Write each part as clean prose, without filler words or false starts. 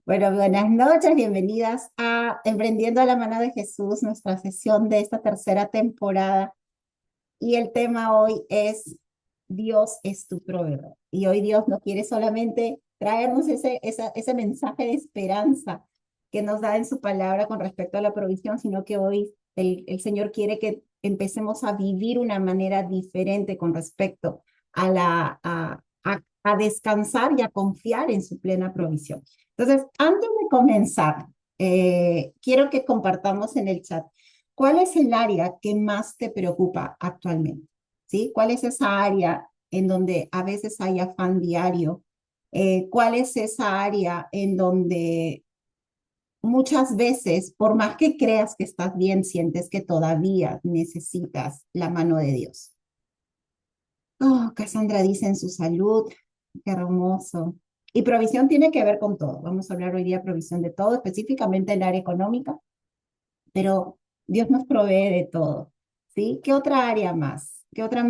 Bueno, buenas noches, bienvenidas a Emprendiendo a la mano de Jesús, nuestra sesión de esta tercera temporada. Y el tema hoy es Dios es tu proveedor. Y hoy Dios no quiere solamente traernos ese mensaje de esperanza que nos da en su palabra con respecto a la provisión, sino que hoy el Señor quiere que empecemos a vivir una manera diferente con respecto a descansar y a confiar en su plena provisión. Entonces, antes de comenzar, quiero que compartamos en el chat. ¿Cuál es el área que más te preocupa actualmente? ¿Sí? ¿Cuál es esa área en donde a veces hay afán diario? ¿Cuál es esa área en donde muchas veces, por más que creas que estás bien, sientes que todavía necesitas la mano de Dios? Oh, Cassandra dice en su salud, qué hermoso. Y provisión tiene que ver con todo. Vamos a hablar hoy día de provisión de todo, específicamente en el área económica, pero Dios nos provee de todo, ¿sí? ¿Qué otra área más? ¿Qué otra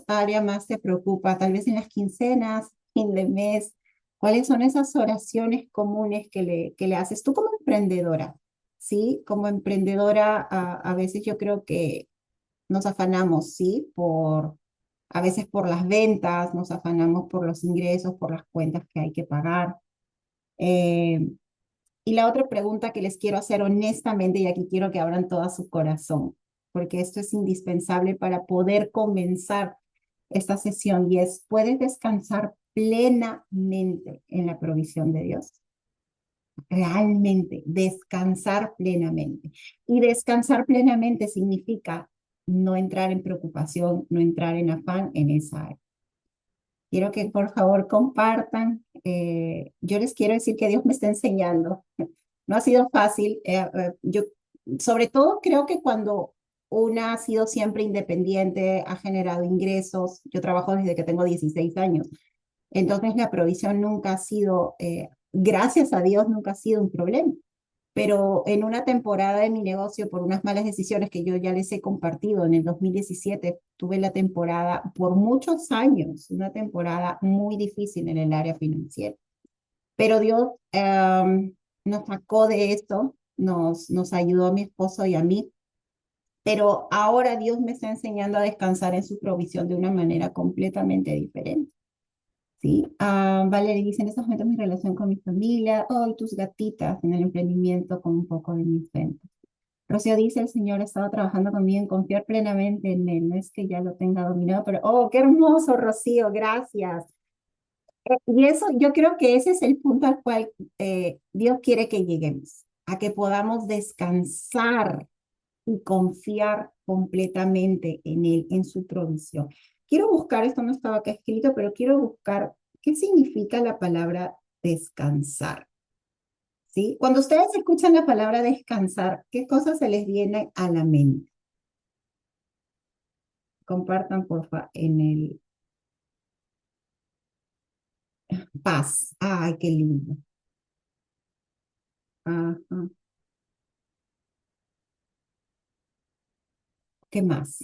área más te preocupa? Tal vez en las quincenas, fin de mes. ¿Cuáles son esas oraciones comunes que le haces tú como emprendedora? ¿Sí? Como emprendedora, a veces yo creo que nos afanamos, ¿sí? A veces por las ventas, nos afanamos por los ingresos, por las cuentas que hay que pagar. Eh, y la otra pregunta que les quiero hacer honestamente, y aquí quiero que abran todo su corazón, porque esto es indispensable para poder comenzar esta sesión, y es, ¿puedes descansar plenamente en la provisión de Dios? Realmente, descansar plenamente. Y descansar plenamente significa no entrar en preocupación, no entrar en afán en esa área. Quiero que por favor compartan. Yo les quiero decir que Dios me está enseñando. No ha sido fácil. Yo, sobre todo, creo que cuando una ha sido siempre independiente, ha generado ingresos. Yo trabajo desde que tengo 16 años. Entonces, la provisión nunca ha sido, gracias a Dios, nunca ha sido un problema. Pero en una temporada de mi negocio, por unas malas decisiones que yo ya les he compartido, en el 2017 tuve la temporada, por muchos años, una temporada muy difícil en el área financiera. Pero Dios nos sacó de esto, nos ayudó a mi esposo y a mí. Pero ahora Dios me está enseñando a descansar en su provisión de una manera completamente diferente. ¿Sí? Valeria dice, en estos momentos mi relación con mi familia, hoy tus gatitas en el emprendimiento con un poco de mis ventas. Rocío dice, el Señor ha estado trabajando conmigo en confiar plenamente en Él. No es que ya lo tenga dominado, pero, oh, qué hermoso, Rocío, gracias. Y eso, yo creo que ese es el punto al cual Dios quiere que lleguemos, a que podamos descansar y confiar completamente en Él, en su provisión. Quiero buscar, esto no estaba acá escrito, pero quiero buscar qué significa la palabra descansar. ¿Sí? Cuando ustedes escuchan la palabra descansar, ¿qué cosas se les viene a la mente? Compartan, porfa, en el paz. Ay, qué lindo. Ajá. ¿Qué más?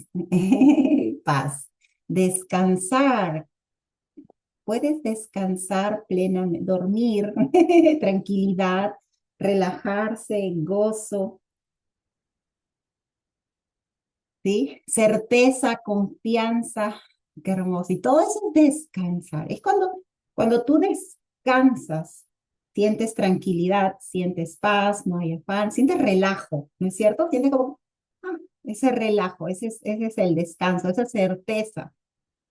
Paz. Descansar. Puedes descansar plenamente, dormir, tranquilidad, relajarse, gozo, ¿sí? Certeza, confianza, qué hermoso. Y todo eso es descansar. Es cuando tú descansas, sientes tranquilidad, sientes paz, no hay afán, sientes relajo, ¿no es cierto? Sientes como ese relajo, ese es el descanso, esa certeza.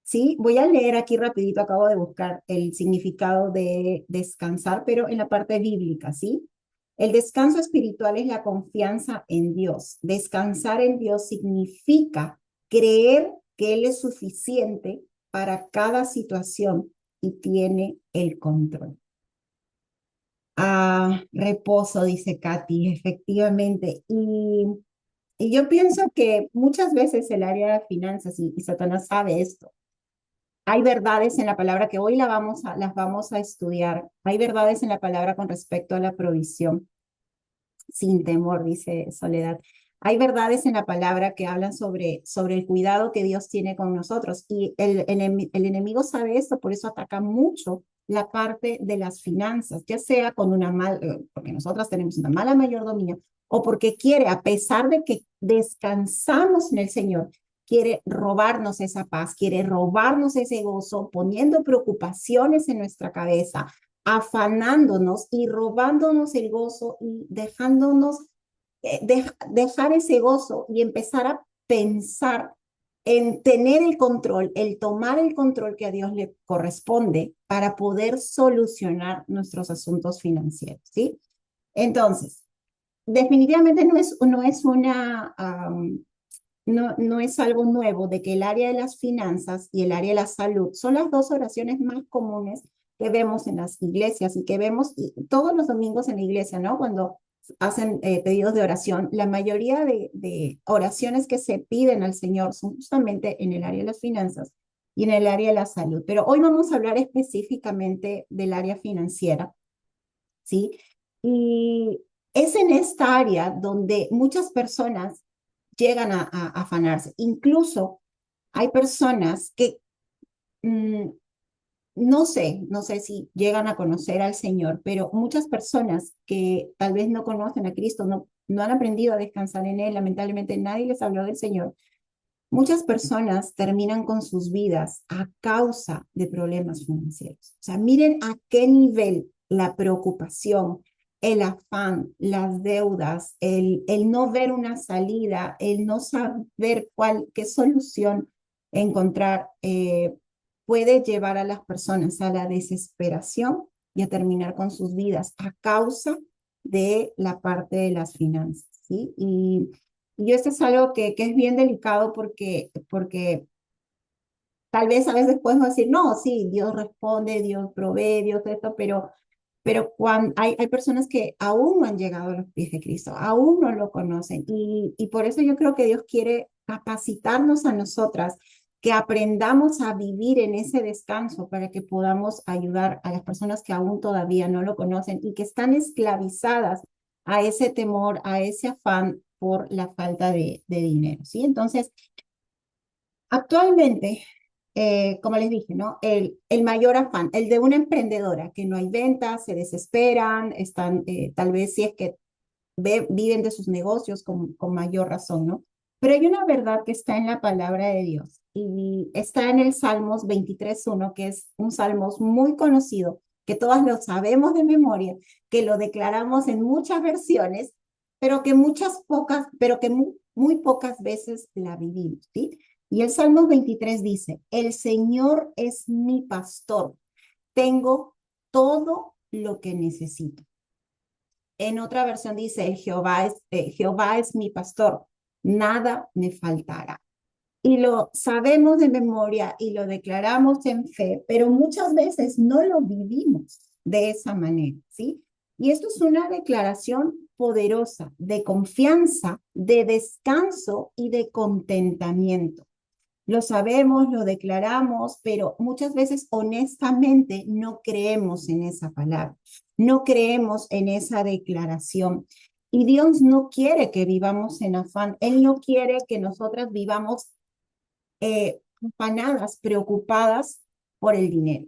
Sí, voy a leer aquí rapidito, acabo de buscar el significado de descansar, pero en la parte bíblica, ¿sí? El descanso espiritual es la confianza en Dios. Descansar en Dios significa creer que Él es suficiente para cada situación y tiene el control. Reposo, dice Katy, efectivamente. Y yo pienso que muchas veces el área de finanzas, y Satanás sabe esto, hay verdades en la palabra que hoy las vamos a estudiar. Hay verdades en la palabra con respecto a la provisión, sin temor, dice Soledad. Hay verdades en la palabra que hablan sobre el cuidado que Dios tiene con nosotros. Y el enemigo sabe esto, por eso ataca mucho la parte de las finanzas, ya sea con una porque nosotras tenemos una mala mayordomía, o porque quiere, a pesar de que descansamos en el Señor, quiere robarnos esa paz, quiere robarnos ese gozo, poniendo preocupaciones en nuestra cabeza, afanándonos y robándonos el gozo y dejándonos dejar ese gozo y empezar a pensar en tener el control, el tomar el control que a Dios le corresponde para poder solucionar nuestros asuntos financieros, ¿sí? Entonces, definitivamente no es algo nuevo de que el área de las finanzas y el área de la salud son las dos oraciones más comunes que vemos en las iglesias y que vemos todos los domingos en la iglesia, ¿no? Cuando hacen pedidos de oración, la mayoría de oraciones que se piden al Señor son justamente en el área de las finanzas y en el área de la salud. Pero hoy vamos a hablar específicamente del área financiera, ¿sí? Y es en esta área donde muchas personas llegan a afanarse. Incluso hay personas que no sé si llegan a conocer al Señor, pero muchas personas que tal vez no conocen a Cristo, no han aprendido a descansar en Él, lamentablemente nadie les habló del Señor. Muchas personas terminan con sus vidas a causa de problemas financieros. O sea, miren a qué nivel la preocupación, el afán, las deudas, el no ver una salida, el no saber qué solución encontrar, puede llevar a las personas a la desesperación y a terminar con sus vidas a causa de la parte de las finanzas, ¿sí? Y esto es algo que es bien delicado porque tal vez a veces podemos decir, no, sí, Dios responde, Dios provee, Dios esto, pero cuando hay personas que aún no han llegado a los pies de Cristo, aún no lo conocen. Y por eso yo creo que Dios quiere capacitarnos a nosotras, que aprendamos a vivir en ese descanso para que podamos ayudar a las personas que aún todavía no lo conocen y que están esclavizadas a ese temor, a ese afán por la falta de dinero, ¿sí? Entonces, actualmente, como les dije, ¿no? El mayor afán, el de una emprendedora, que no hay ventas, se desesperan, están, tal vez si es que viven de sus negocios con mayor razón, ¿no? Pero hay una verdad que está en la palabra de Dios y está en el Salmos 23:1, que es un Salmos muy conocido, que todas lo sabemos de memoria, que lo declaramos en muchas versiones, pero que muy pocas veces la vivimos, ¿sí? Y el Salmos 23 dice, el Señor es mi pastor, tengo todo lo que necesito. En otra versión dice, Jehová es mi pastor, nada me faltará. Y lo sabemos de memoria y lo declaramos en fe, pero muchas veces no lo vivimos de esa manera, ¿sí? Y esto es una declaración poderosa de confianza, de descanso y de contentamiento. Lo sabemos, lo declaramos, pero muchas veces honestamente no creemos en esa palabra, no creemos en esa declaración. Y Dios no quiere que vivamos en afán, Él no quiere que nosotras vivamos afanadas, preocupadas por el dinero,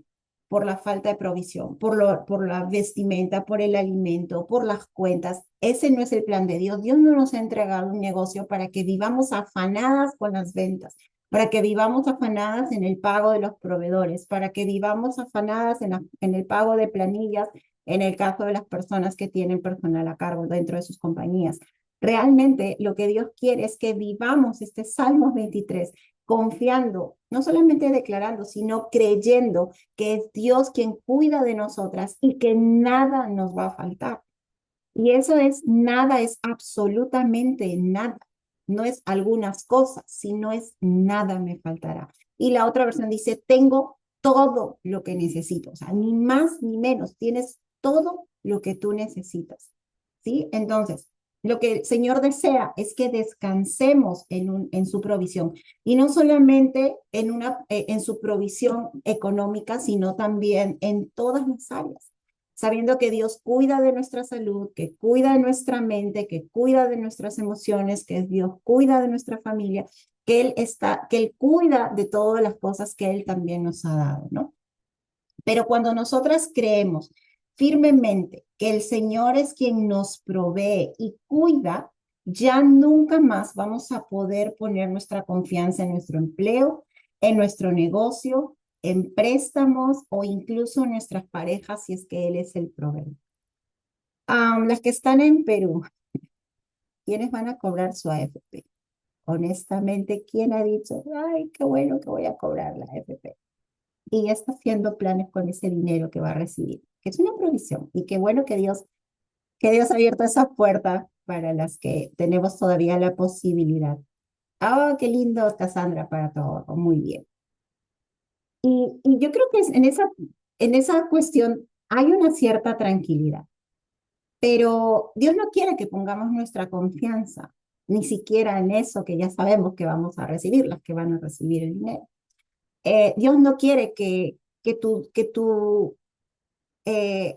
por la falta de provisión, por la vestimenta, por el alimento, por las cuentas. Ese no es el plan de Dios. Dios no nos ha entregado un negocio para que vivamos afanadas con las ventas, para que vivamos afanadas en el pago de los proveedores, para que vivamos afanadas en el pago de planillas, en el caso de las personas que tienen personal a cargo dentro de sus compañías. Realmente lo que Dios quiere es que vivamos este Salmos 23 confiando, no solamente declarando, sino creyendo que es Dios quien cuida de nosotras y que nada nos va a faltar. Y eso es nada, es absolutamente nada. No es algunas cosas, sino es nada me faltará. Y la otra versión dice, tengo todo lo que necesito. O sea, ni más ni menos, tienes todo lo que tú necesitas. ¿Sí? Entonces, lo que el Señor desea es que descansemos en su provisión. Y no solamente en su provisión económica, sino también en todas las áreas, sabiendo que Dios cuida de nuestra salud, que cuida de nuestra mente, que cuida de nuestras emociones, que Dios cuida de nuestra familia, que Él cuida de todas las cosas que Él también nos ha dado, ¿no? Pero cuando nosotras creemos firmemente que el Señor es quien nos provee y cuida, ya nunca más vamos a poder poner nuestra confianza en nuestro empleo, en nuestro negocio, en préstamos o incluso en nuestras parejas si es que Él es el proveedor. Las que están en Perú, ¿quiénes van a cobrar su AFP? Honestamente, ¿quién ha dicho, ay, qué bueno que voy a cobrar la AFP? Y ya está haciendo planes con ese dinero que va a recibir, que es una provisión. Y qué bueno que Dios ha abierto esa puerta para las que tenemos todavía la posibilidad. Ah, qué lindo, Cassandra, para todo. Muy bien. Y yo creo que en esa cuestión hay una cierta tranquilidad, pero Dios no quiere que pongamos nuestra confianza, ni siquiera en eso que ya sabemos que vamos a recibir, las que van a recibir el dinero. Dios no quiere que tu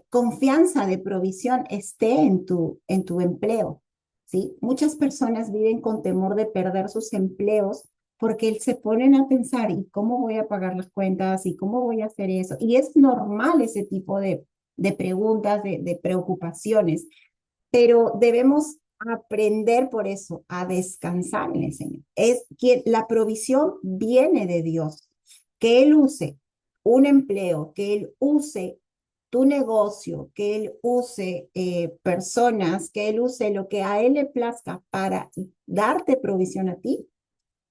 confianza de provisión esté en tu empleo, ¿sí? Muchas personas viven con temor de perder sus empleos porque se ponen a pensar, ¿y cómo voy a pagar las cuentas? ¿Y cómo voy a hacer eso? Y es normal ese tipo de preguntas, de preocupaciones, pero debemos aprender por eso a descansar en el Señor. Es que la provisión viene de Dios, que Él use un empleo, que Él use tu negocio, que Él use personas, que Él use lo que a Él le plazca para darte provisión a ti,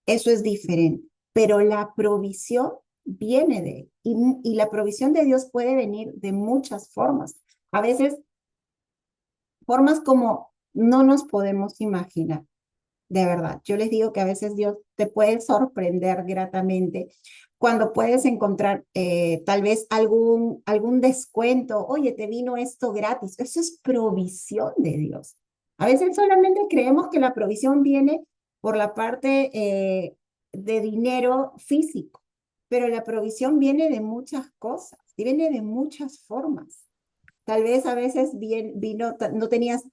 eso es diferente. Pero la provisión viene de Él y la provisión de Dios puede venir de muchas formas. A veces formas como no nos podemos imaginar, de verdad. Yo les digo que a veces Dios te puede sorprender gratamente cuando puedes encontrar tal vez algún descuento. Oye, te vino esto gratis. Eso es provisión de Dios. A veces solamente creemos que la provisión viene por la parte de dinero físico, pero la provisión viene de muchas cosas, viene de muchas formas. Tal vez a veces vino, no tenías,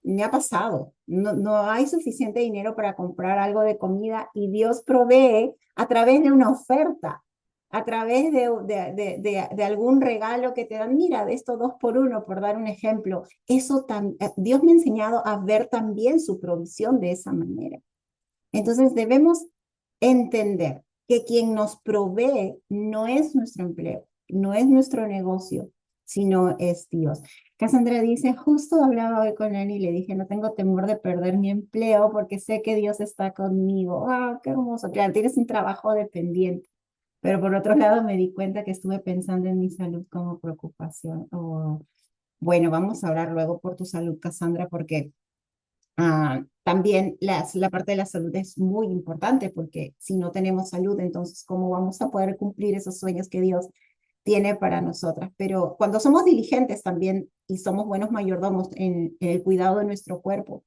me ha pasado, no hay suficiente dinero para comprar algo de comida y Dios provee a través de una oferta, a través de algún regalo que te dan. Mira, de esto 2 por 1, por dar un ejemplo. Dios me ha enseñado a ver también su provisión de esa manera. Entonces debemos entender que quien nos provee no es nuestro empleo, no es nuestro negocio, sino es Dios. Cassandra dice, justo hablaba hoy con él y le dije, no tengo temor de perder mi empleo porque sé que Dios está conmigo. Ah, qué hermoso. Claro, tienes un trabajo dependiente, pero por otro lado me di cuenta que estuve pensando en mi salud como preocupación. Oh, bueno, vamos a hablar luego por tu salud, Cassandra, porque también la parte de la salud es muy importante porque si no tenemos salud, entonces ¿cómo vamos a poder cumplir esos sueños que Dios tiene para nosotras? Pero cuando somos diligentes también y somos buenos mayordomos en el cuidado de nuestro cuerpo,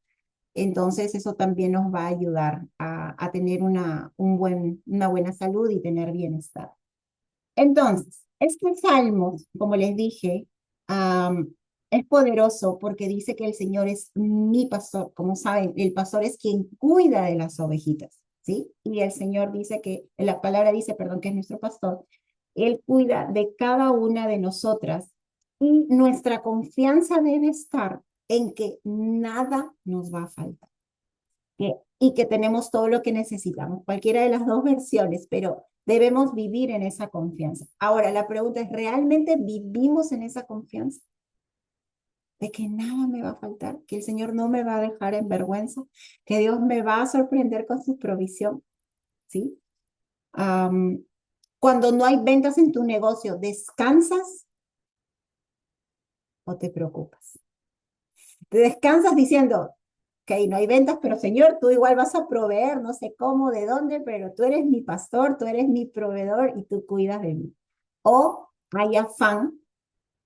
entonces eso también nos va a ayudar a tener una buena salud y tener bienestar. Entonces, este salmo, como les dije, es poderoso porque dice que el Señor es mi pastor. Como saben, el pastor es quien cuida de las ovejitas, ¿sí? Y el Señor dice que, la palabra dice, perdón, que es nuestro pastor. Él cuida de cada una de nosotras y nuestra confianza debe estar en que nada nos va a faltar y que tenemos todo lo que necesitamos, cualquiera de las dos versiones, pero debemos vivir en esa confianza. Ahora, la pregunta es, ¿realmente vivimos en esa confianza? De que nada me va a faltar, que el Señor no me va a dejar en vergüenza, que Dios me va a sorprender con su provisión, ¿sí? Um, Cuando no hay ventas en tu negocio, ¿descansas o te preocupas? Te descansas diciendo, ok, no hay ventas, pero Señor, tú igual vas a proveer, no sé cómo, de dónde, pero tú eres mi pastor, tú eres mi proveedor y tú cuidas de mí. O hay afán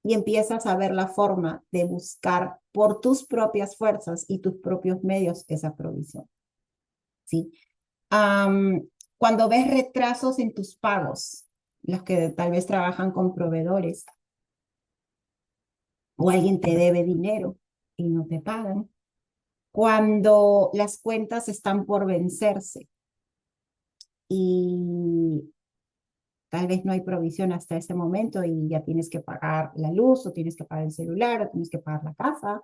y empiezas a ver la forma de buscar por tus propias fuerzas y tus propios medios esa provisión, ¿sí? Um, Cuando ves retrasos en tus pagos, los que tal vez trabajan con proveedores, o alguien te debe dinero y no te pagan, cuando las cuentas están por vencerse y tal vez no hay provisión hasta ese momento y ya tienes que pagar la luz, o tienes que pagar el celular, o tienes que pagar la casa,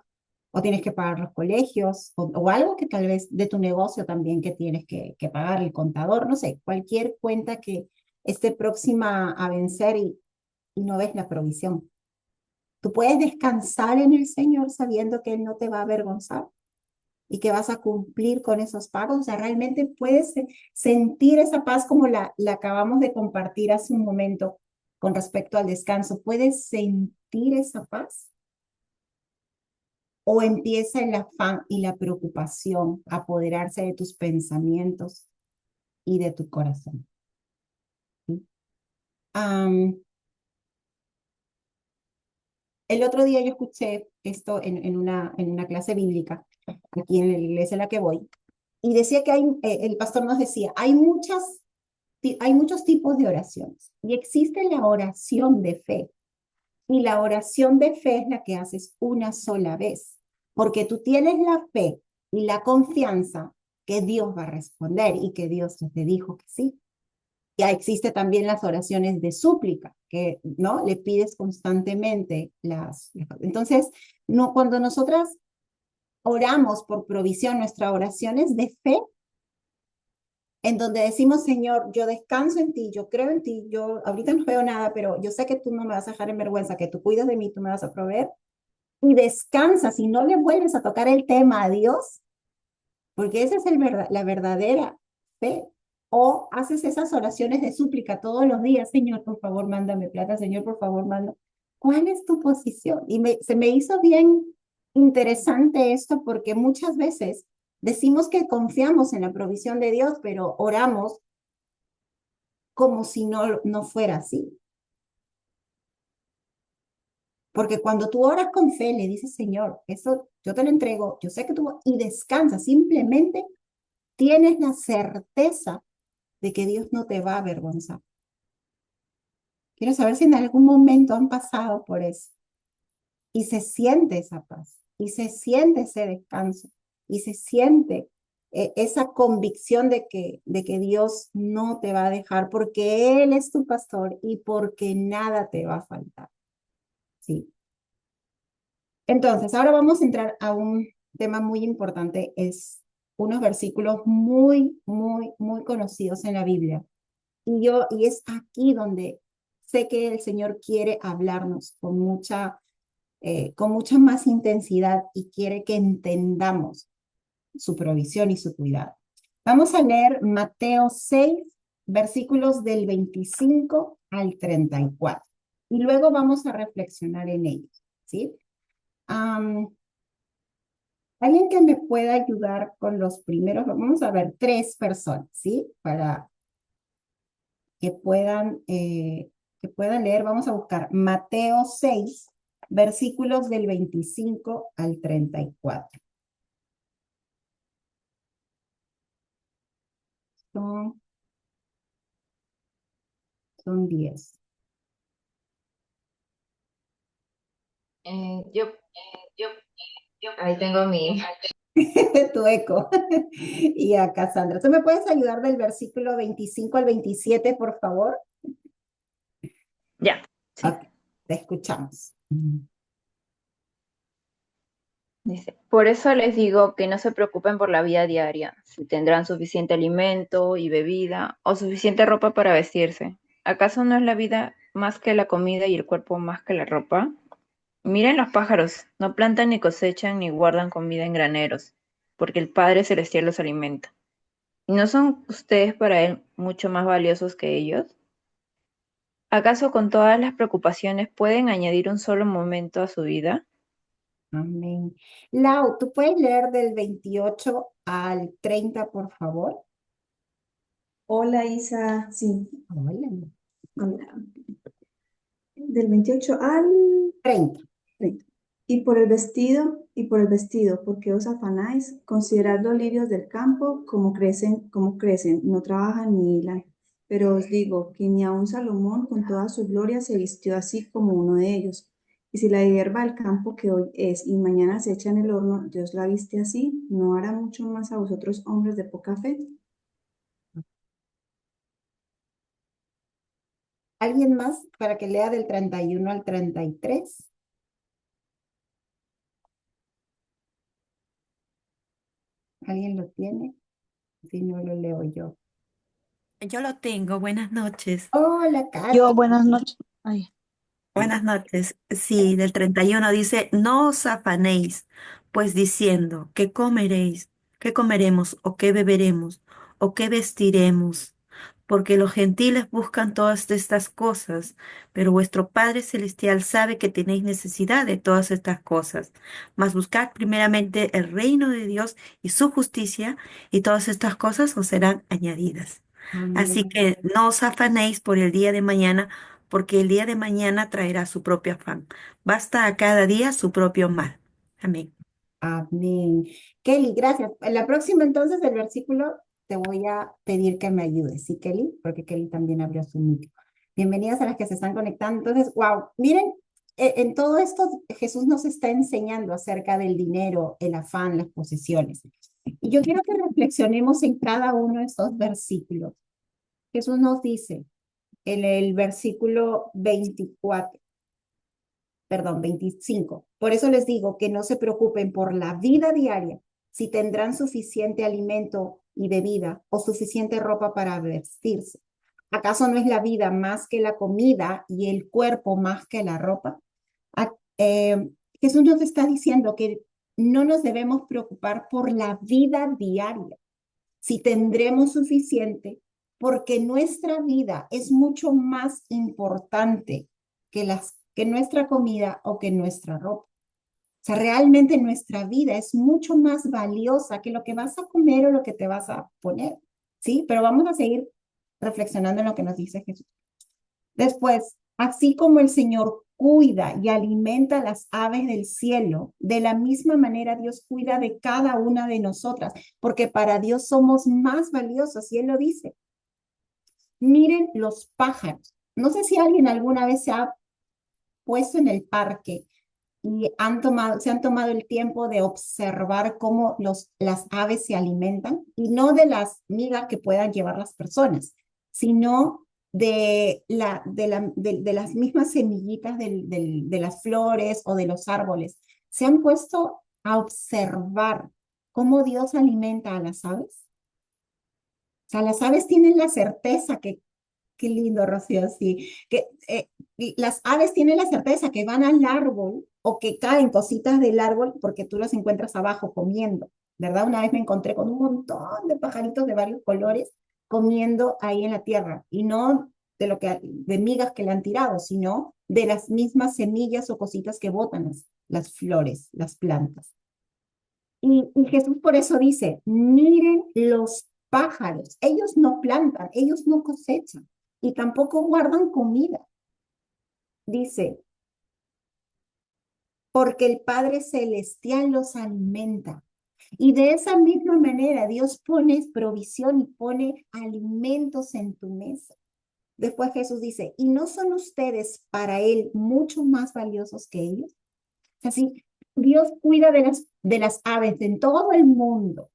o tienes que pagar los colegios, o algo que tal vez de tu negocio también que tienes que pagar, el contador, no sé, cualquier cuenta que esté próxima a vencer y no ves la provisión. Tú puedes descansar en el Señor sabiendo que Él no te va a avergonzar y que vas a cumplir con esos pagos. O sea, realmente puedes sentir esa paz como la acabamos de compartir hace un momento con respecto al descanso. ¿Puedes sentir esa paz? ¿O empieza el afán y la preocupación a apoderarse de tus pensamientos y de tu corazón? ¿Sí? El otro día yo escuché esto en una clase bíblica, aquí en la iglesia en la que voy, y decía que el pastor nos decía, hay muchos tipos de oraciones y existe la oración de fe. Y la oración de fe es la que haces una sola vez, porque tú tienes la fe y la confianza que Dios va a responder y que Dios te dijo que sí. Ya existe también las oraciones de súplica, que no le pides constantemente Entonces, no, cuando nosotras oramos por provisión, nuestra oración es de fe, en donde decimos, Señor, yo descanso en ti, yo creo en ti, yo ahorita no veo nada, pero yo sé que tú no me vas a dejar en vergüenza, que tú cuidas de mí, tú me vas a proveer, y descansas y no le vuelves a tocar el tema a Dios, porque esa es la verdadera fe. O haces esas oraciones de súplica todos los días, Señor, por favor, mándame plata, Señor, por favor, manda. ¿Cuál es tu posición? Y se me hizo bien interesante esto porque muchas veces decimos que confiamos en la provisión de Dios, pero oramos como si no fuera así. Porque cuando tú oras con fe, le dices, Señor, eso yo te lo entrego, yo sé que tú, y descansas, simplemente tienes la certeza de que Dios no te va a avergonzar. Quiero saber si en algún momento han pasado por eso y se siente esa paz, y se siente ese descanso, y se siente esa convicción de que Dios no te va a dejar porque Él es tu pastor y porque nada te va a faltar. Sí. Entonces, ahora vamos a entrar a un tema muy importante, es unos versículos muy conocidos en la Biblia. Y es aquí donde sé que el Señor quiere hablarnos con mucha más intensidad y quiere que entendamos su provisión y su cuidado. Vamos a leer Mateo 6, versículos del 25 al 34. Y luego vamos a reflexionar en ellos, ¿sí? Alguien que me pueda ayudar con los primeros, vamos a ver, tres personas, ¿sí? Para que que puedan leer, vamos a buscar Mateo 6, versículos del 25 al 34. Son, son 10. Yo, ahí tengo mi. Tu eco. Y a Cassandra. ¿Tú me puedes ayudar del versículo 25 al 27, por favor? Ya, sí. Ok, te escuchamos. Dice, por eso les digo que no se preocupen por la vida diaria, si tendrán suficiente alimento y bebida o suficiente ropa para vestirse. ¿Acaso no es la vida más que la comida y el cuerpo más que la ropa? Miren los pájaros, no plantan ni cosechan ni guardan comida en graneros, porque el Padre Celestial los alimenta. ¿Y no son ustedes para Él mucho más valiosos que ellos? ¿Acaso con todas las preocupaciones pueden añadir un solo momento a su vida? Amén. Lau, ¿tú puedes leer del 28 al 30, por favor? Hola Isa, sí, Hola. hola. Del 28 al 30. 30. Y por el vestido, porque os afanáis, considerad los lirios del campo, como crecen, no trabajan ni hilan. Pero os digo que ni aun Salomón con toda su gloria se vistió así como uno de ellos. Y si la hierba del campo que hoy es y mañana se echa en el horno, Dios la viste así, ¿no hará mucho más a vosotros hombres de poca fe? ¿Alguien más para que lea del 31 al 33? ¿Alguien lo tiene? Si no, lo leo yo. Yo lo tengo, buenas noches. Hola, Yo, Katy. buenas noches. Ay, Buenas noches. Sí, del 31 dice, no os afanéis, pues diciendo, ¿qué comeréis? ¿Qué comeremos? ¿O qué beberemos? ¿O qué vestiremos? Porque los gentiles buscan todas estas cosas, pero vuestro Padre Celestial sabe que tenéis necesidad de todas estas cosas. Mas buscad primeramente el reino de Dios y su justicia, y todas estas cosas os serán añadidas. Así Amén. que no os afanéis por el día de mañana, porque el día de mañana traerá su propio afán. Basta a cada día su propio mal. Amén. Amén. Kelly, gracias. En la próxima entonces del versículo te voy a pedir que me ayudes, ¿sí, Kelly? Porque Kelly también abrió su micro. Bienvenidas a las que se están conectando. Entonces, wow, miren, en todo esto Jesús nos está enseñando acerca del dinero, el afán, las posesiones. Y yo quiero que reflexionemos en cada uno de estos versículos. Jesús nos dice en el versículo 24, perdón, 25. Por eso les digo que no se preocupen por la vida diaria, si tendrán suficiente alimento y bebida o suficiente ropa para vestirse. ¿Acaso no es la vida más que la comida y el cuerpo más que la ropa? A- eh, Jesús nos está diciendo que no nos debemos preocupar por la vida diaria, si tendremos suficiente, porque nuestra vida es mucho más importante que nuestra comida o que nuestra ropa. O sea, realmente nuestra vida es mucho más valiosa que lo que vas a comer o lo que te vas a poner, ¿sí? Pero vamos a seguir reflexionando en lo que nos dice Jesús. Después, así como el Señor cuida y alimenta a las aves del cielo, de la misma manera Dios cuida de cada una de nosotras, porque para Dios somos más valiosos, y Él lo dice. Miren los pájaros. No sé si alguien alguna vez se ha puesto en el parque y se han tomado el tiempo de observar cómo las aves se alimentan, y no de las migas que puedan llevar las personas, sino de las mismas semillitas de las flores o de los árboles. Se han puesto a observar cómo Dios alimenta a las aves. O sea, las aves tienen la certeza que, qué lindo, Rocío, sí, que y las aves tienen la certeza que van al árbol o que caen cositas del árbol porque tú los encuentras abajo comiendo, ¿verdad? Una vez me encontré con un montón de pajaritos de varios colores comiendo ahí en la tierra, y no de migas que le han tirado, sino de las mismas semillas o cositas que botan las flores, las plantas. Y Jesús por eso dice, miren los pájaros, ellos no plantan, ellos no cosechan y tampoco guardan comida. Dice, porque el Padre Celestial los alimenta. Y de esa misma manera Dios pone provisión y pone alimentos en tu mesa. Después Jesús dice, ¿y no son ustedes para Él mucho más valiosos que ellos? Así, Dios cuida de las aves en todo el mundo,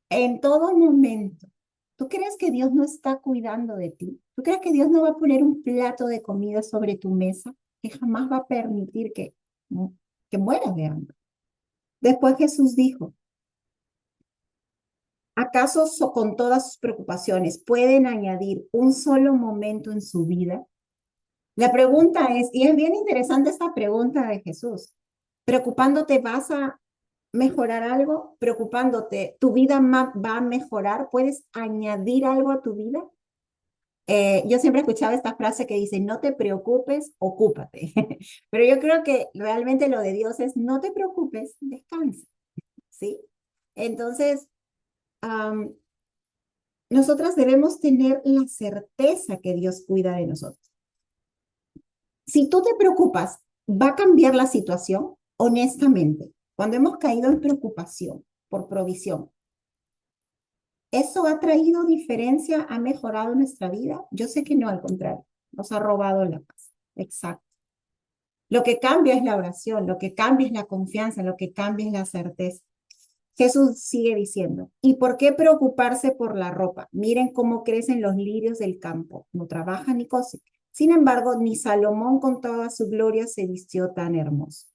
en todo momento. ¿Tú crees que Dios no está cuidando de ti? ¿Tú crees que Dios no va a poner un plato de comida sobre tu mesa, que jamás va a permitir que mueras de hambre? Después Jesús dijo, ¿acaso con todas sus preocupaciones pueden añadir un solo momento en su vida? La pregunta es, y es bien interesante esta pregunta de Jesús, ¿preocupándote vas a mejorar algo? ¿Preocupándote tu vida va a mejorar? ¿Puedes añadir algo a tu vida? Yo siempre he escuchado esta frase que dice, no te preocupes, ocúpate. Pero yo creo que realmente lo de Dios es, no te preocupes, descansa, ¿sí? Entonces, um, nosotras debemos tener la certeza que Dios cuida de nosotros. Si tú te preocupas, ¿va a cambiar la situación? Honestamente, cuando hemos caído en preocupación por provisión, ¿eso ha traído diferencia? ¿Ha mejorado nuestra vida? Yo sé que no, al contrario, nos ha robado la paz. Exacto. Lo que cambia es la oración, lo que cambia es la confianza, lo que cambia es la certeza. Jesús sigue diciendo, ¿y por qué preocuparse por la ropa? Miren cómo crecen los lirios del campo, no trabajan ni cosen. Sin embargo, ni Salomón con toda su gloria se vistió tan hermoso.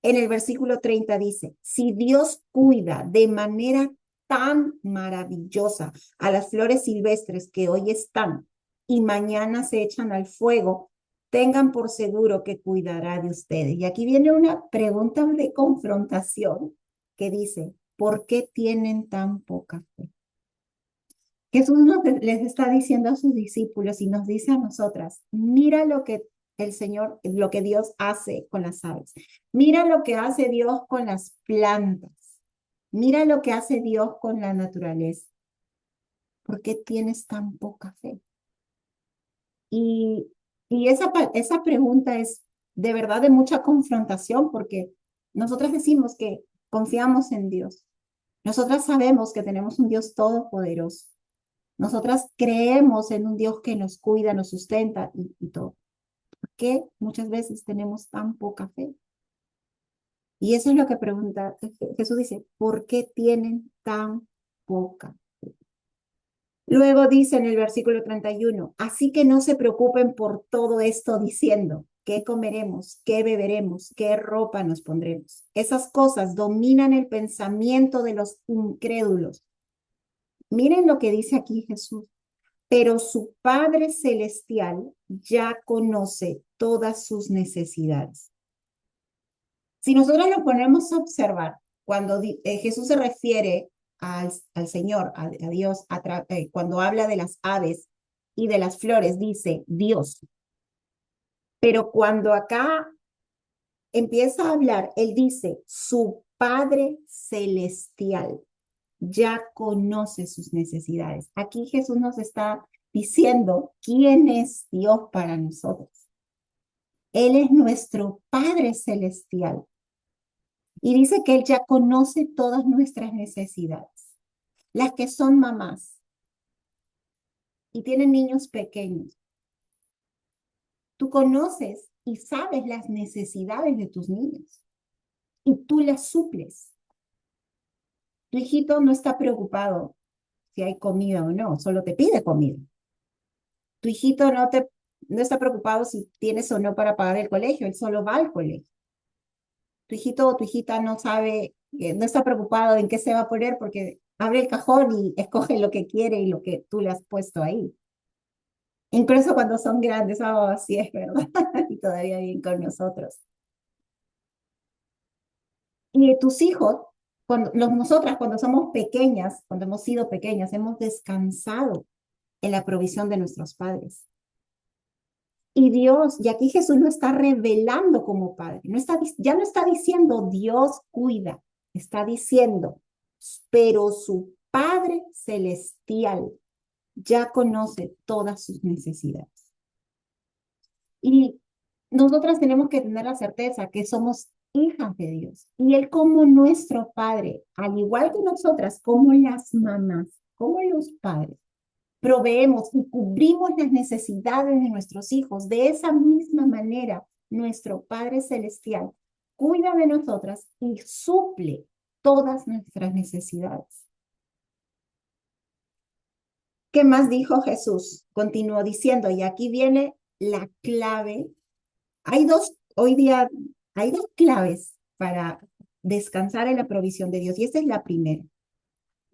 En el versículo 30 dice, si Dios cuida de manera tan maravillosa a las flores silvestres que hoy están y mañana se echan al fuego, tengan por seguro que cuidará de ustedes. Y aquí viene una pregunta de confrontación que dice, ¿por qué tienen tan poca fe? Jesús les está diciendo a sus discípulos y nos dice a nosotras, mira lo que el Señor, lo que Dios hace con las aves. Mira lo que hace Dios con las plantas. Mira lo que hace Dios con la naturaleza. ¿Por qué tienes tan poca fe? Y, y esa pregunta es de verdad de mucha confrontación porque nosotras decimos que confiamos en Dios. Nosotras sabemos que tenemos un Dios todopoderoso. Nosotras creemos en un Dios que nos cuida, nos sustenta y todo. ¿Por qué muchas veces tenemos tan poca fe? Y eso es lo que pregunta Jesús dice, ¿por qué tienen tan poca fe? Luego dice en el versículo 31, así que no se preocupen por todo esto diciendo, ¿qué comeremos? ¿Qué beberemos? ¿Qué ropa nos pondremos? Esas cosas dominan el pensamiento de los incrédulos. Miren lo que dice aquí Jesús. Pero su Padre Celestial ya conoce todas sus necesidades. Si nosotros nos ponemos a observar, cuando Jesús se refiere al Señor, a Dios, cuando habla de las aves y de las flores, dice Dios. Pero cuando acá empieza a hablar, él dice su Padre Celestial ya conoce sus necesidades. Aquí Jesús nos está diciendo quién es Dios para nosotros. Él es nuestro Padre Celestial. Y dice que Él ya conoce todas nuestras necesidades. Las que son mamás y tienen niños pequeños. Tú conoces y sabes las necesidades de tus niños. Y tú las suples. Tu hijito no está preocupado si hay comida o no, solo te pide comida. Tu hijito no está preocupado si tienes o no para pagar el colegio, él solo va al colegio. Tu hijito o tu hijita no sabe, no está preocupado en qué se va a poner porque abre el cajón y escoge lo que quiere y lo que tú le has puesto ahí. Incluso cuando son grandes, sí es verdad, y todavía viven con nosotros. Y tus hijos, nosotras cuando somos pequeñas, cuando hemos sido pequeñas, hemos descansado en la provisión de nuestros padres. Y Dios, y aquí Jesús lo está revelando como Padre, ya no está diciendo Dios cuida, está diciendo, pero su Padre Celestial ya conoce todas sus necesidades. Y nosotras tenemos que tener la certeza que somos hijas de Dios. Y Él como nuestro Padre, al igual que nosotras, como las mamás, como los padres, proveemos y cubrimos las necesidades de nuestros hijos. De esa misma manera, nuestro Padre Celestial cuida de nosotras y suple todas nuestras necesidades. ¿Qué más dijo Jesús? Continuó diciendo, y aquí viene la clave. Hoy día hay dos claves para descansar en la provisión de Dios, y esta es la primera.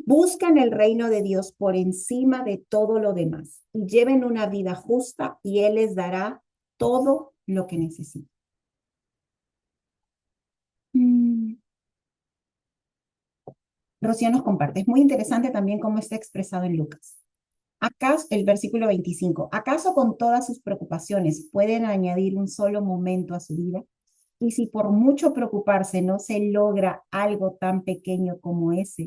Buscan el reino de Dios por encima de todo lo demás y lleven una vida justa y Él les dará todo lo que necesitan. Rocío nos comparte, es muy interesante también cómo está expresado en Lucas. ¿Acaso, el versículo 25, ¿acaso con todas sus preocupaciones pueden añadir un solo momento a su vida? Y si por mucho preocuparse no se logra algo tan pequeño como eso,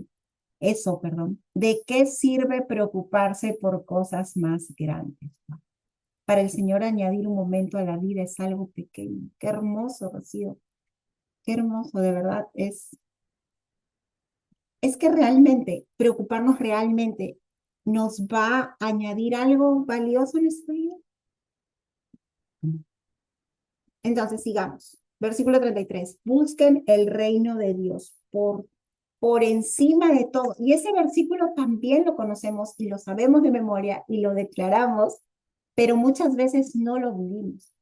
¿de qué sirve preocuparse por cosas más grandes? Para el Señor añadir un momento a la vida es algo pequeño. Qué hermoso, Rocío. Qué hermoso, de verdad. Es que realmente, preocuparnos realmente, ¿nos va a añadir algo valioso en nuestra vida? Entonces, sigamos. Versículo 33. Busquen el reino de Dios por por encima de todo. Y ese versículo también lo conocemos y lo sabemos de memoria y lo declaramos, pero muchas veces no lo vivimos.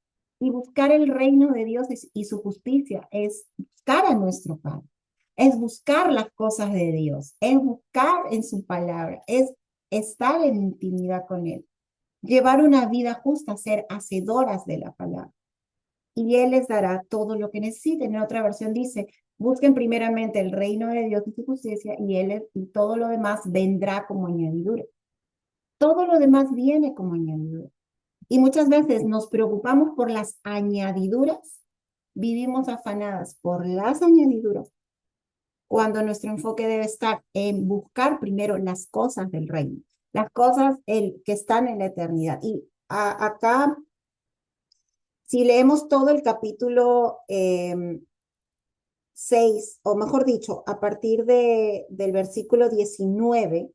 Y buscar el reino de Dios y su justicia es buscar a nuestro Padre, es buscar las cosas de Dios, es buscar en su palabra, es estar en intimidad con Él, llevar una vida justa, ser hacedoras de la palabra. Y Él les dará todo lo que necesiten. En otra versión dice, busquen primeramente el reino de Dios y su justicia y todo lo demás vendrá como añadidura. Todo lo demás viene como añadidura. Y muchas veces nos preocupamos por las añadiduras, vivimos afanadas por las añadiduras, cuando nuestro enfoque debe estar en buscar primero las cosas del reino, las cosas que están en la eternidad. Y acá, si leemos todo el capítulo 6, o mejor dicho, a partir del versículo 19,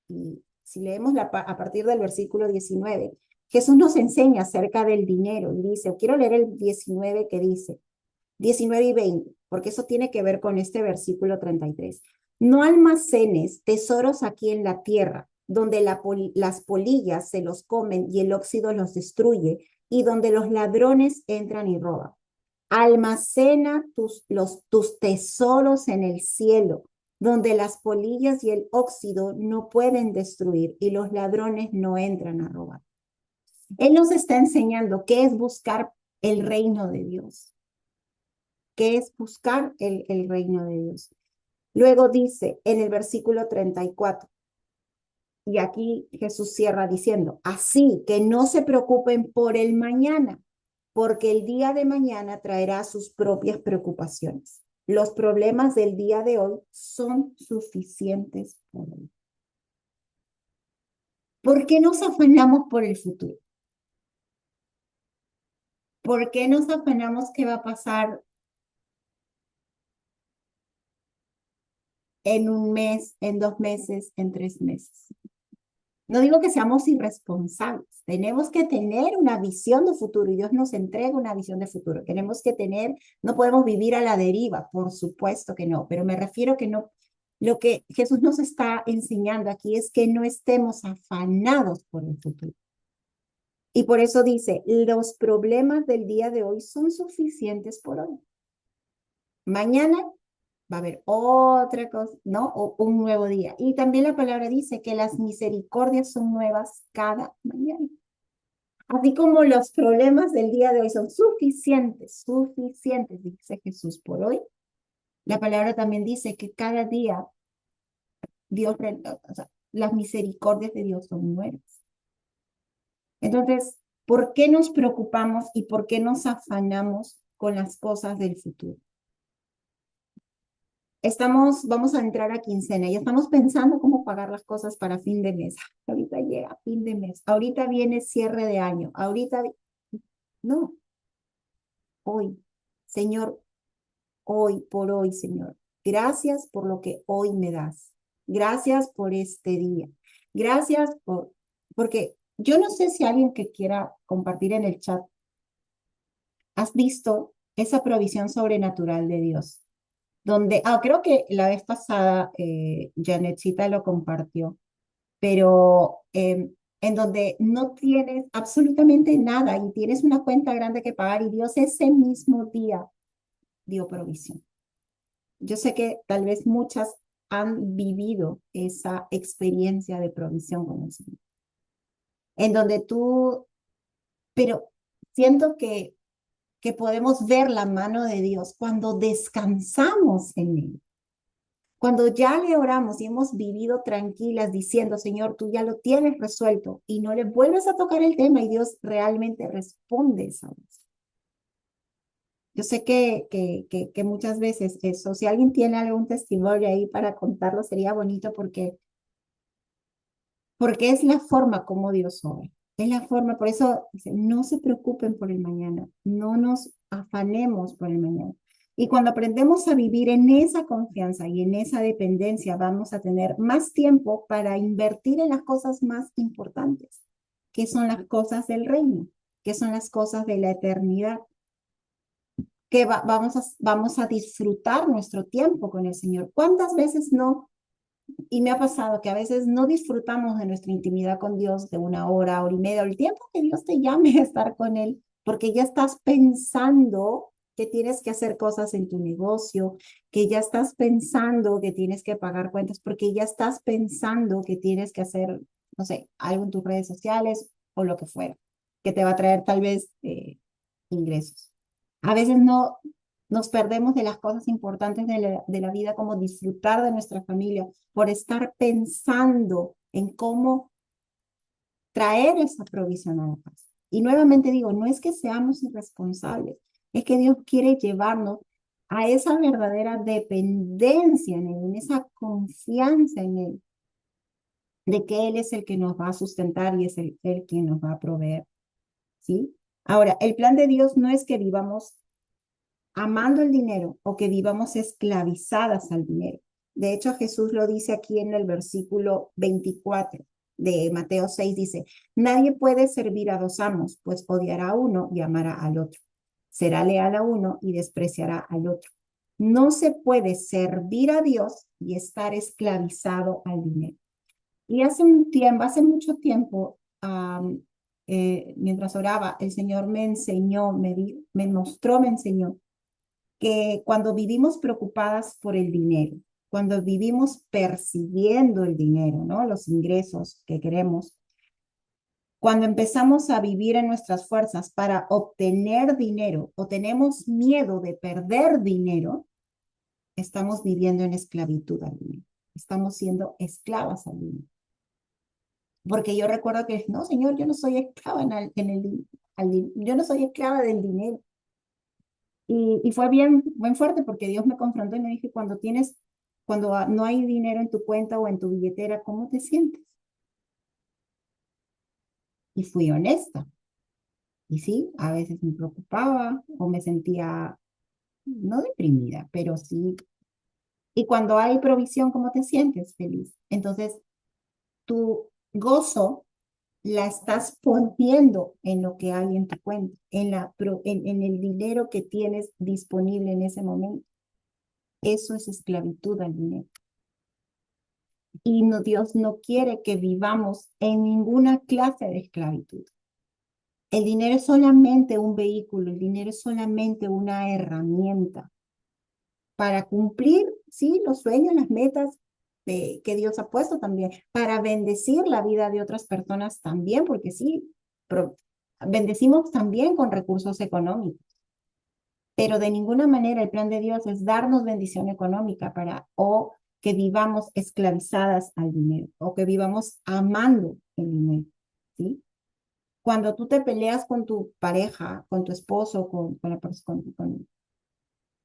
y si leemos a partir del versículo 19, Jesús nos enseña acerca del dinero y dice, quiero leer el 19 que dice, 19 y 20, porque eso tiene que ver con este versículo 33. No almacenes tesoros aquí en la tierra, donde las polillas se los comen y el óxido los destruye, y donde los ladrones entran y roban. Almacena tus tesoros en el cielo, donde las polillas y el óxido no pueden destruir y los ladrones no entran a robar. Él nos está enseñando qué es buscar el reino de Dios, qué es buscar el reino de Dios. Luego dice en el versículo 34, y aquí Jesús cierra diciendo, así que no se preocupen por el mañana, porque el día de mañana traerá sus propias preocupaciones. Los problemas del día de hoy son suficientes por hoy. ¿Por qué nos afanamos por el futuro? ¿Por qué nos afanamos qué va a pasar en un mes, en 2 meses, en 3 meses? No digo que seamos irresponsables, tenemos que tener una visión de futuro y Dios nos entrega una visión de futuro. Tenemos que tener, no podemos vivir a la deriva, por supuesto que no, pero me refiero que no, lo que Jesús nos está enseñando aquí es que no estemos afanados por el futuro. Y por eso dice, los problemas del día de hoy son suficientes por hoy. Mañana va a haber otra cosa, ¿no? O un nuevo día. Y también la palabra dice que las misericordias son nuevas cada mañana. Así como los problemas del día de hoy son suficientes, dice Jesús por hoy, la palabra también dice que cada día Dios, o sea, las misericordias de Dios son nuevas. Entonces, ¿por qué nos preocupamos y por qué nos afanamos con las cosas del futuro? Vamos a entrar a quincena y estamos pensando cómo pagar las cosas para fin de mes. Ahorita llega fin de mes, ahorita viene cierre de año, no, hoy, Señor, hoy por hoy, Señor. Gracias por lo que hoy me das. Gracias por este día. Gracias porque yo no sé si alguien que quiera compartir en el chat, has visto esa provisión sobrenatural de Dios. Donde, creo que la vez pasada Janetcita lo compartió, pero en donde no tienes absolutamente nada y tienes una cuenta grande que pagar y Dios ese mismo día dio provisión. Yo sé que tal vez muchas han vivido esa experiencia de provisión con el Señor, en donde pero siento que podemos ver la mano de Dios cuando descansamos en Él. Cuando ya le oramos y hemos vivido tranquilas diciendo, Señor, tú ya lo tienes resuelto y no le vuelves a tocar el tema y Dios realmente responde esa vez. Yo sé que muchas veces eso, si alguien tiene algún testimonio ahí para contarlo, sería bonito porque es la forma como Dios obra. Es la forma, por eso dice, no se preocupen por el mañana, no nos afanemos por el mañana. Y cuando aprendemos a vivir en esa confianza y en esa dependencia, vamos a tener más tiempo para invertir en las cosas más importantes, que son las cosas del reino, que son las cosas de la eternidad. que vamos a disfrutar nuestro tiempo con el Señor. ¿Cuántas veces no? Y me ha pasado que a veces no disfrutamos de nuestra intimidad con Dios de una hora y media, o el tiempo que Dios te llame a estar con Él, porque ya estás pensando que tienes que hacer cosas en tu negocio, que ya estás pensando que tienes que pagar cuentas, porque ya estás pensando que tienes que hacer, no sé, algo en tus redes sociales o lo que fuera, que te va a traer tal vez ingresos. A veces no nos perdemos de las cosas importantes de la vida, como disfrutar de nuestra familia, por estar pensando en cómo traer esa provisión a la casa. Y nuevamente digo, no es que seamos irresponsables, es que Dios quiere llevarnos a esa verdadera dependencia en Él, en esa confianza en Él, de que Él es el que nos va a sustentar y es Él quien nos va a proveer, ¿sí? Ahora, el plan de Dios no es que vivamos amando el dinero o que vivamos esclavizadas al dinero. De hecho, Jesús lo dice aquí en el versículo 24 de Mateo 6, dice, nadie puede servir a dos amos, pues odiará a uno y amará al otro. Será leal a uno y despreciará al otro. No se puede servir a Dios y estar esclavizado al dinero. Y hace un tiempo, hace mucho tiempo, mientras oraba, el Señor me enseñó, me mostró, me enseñó que cuando vivimos preocupadas por el dinero, cuando vivimos persiguiendo el dinero, ¿no? Los ingresos que queremos, cuando empezamos a vivir en nuestras fuerzas para obtener dinero o tenemos miedo de perder dinero, estamos viviendo en esclavitud al dinero. Estamos siendo esclavas al dinero. Porque yo recuerdo que, no, Señor, yo no soy esclava yo no soy esclava del dinero. Y fue bien fuerte porque Dios me confrontó y me dijo, cuando no hay dinero en tu cuenta o en tu billetera, ¿cómo te sientes? Y fui honesta. Y sí, a veces me preocupaba o me sentía, no deprimida, pero sí. Y cuando hay provisión, ¿cómo te sientes? Feliz. Entonces, tu gozo la estás poniendo en lo que hay en tu cuenta, en el dinero que tienes disponible en ese momento. Eso es esclavitud al dinero. Y no, Dios no quiere que vivamos en ninguna clase de esclavitud. El dinero es solamente un vehículo, el dinero es solamente una herramienta para cumplir, sí, los sueños, las metas que Dios ha puesto también, para bendecir la vida de otras personas también, porque sí, bendecimos también con recursos económicos. Pero de ninguna manera el plan de Dios es darnos bendición económica o que vivamos esclavizadas al dinero o que vivamos amando el dinero, ¿sí? Cuando tú te peleas con tu pareja, con tu esposo,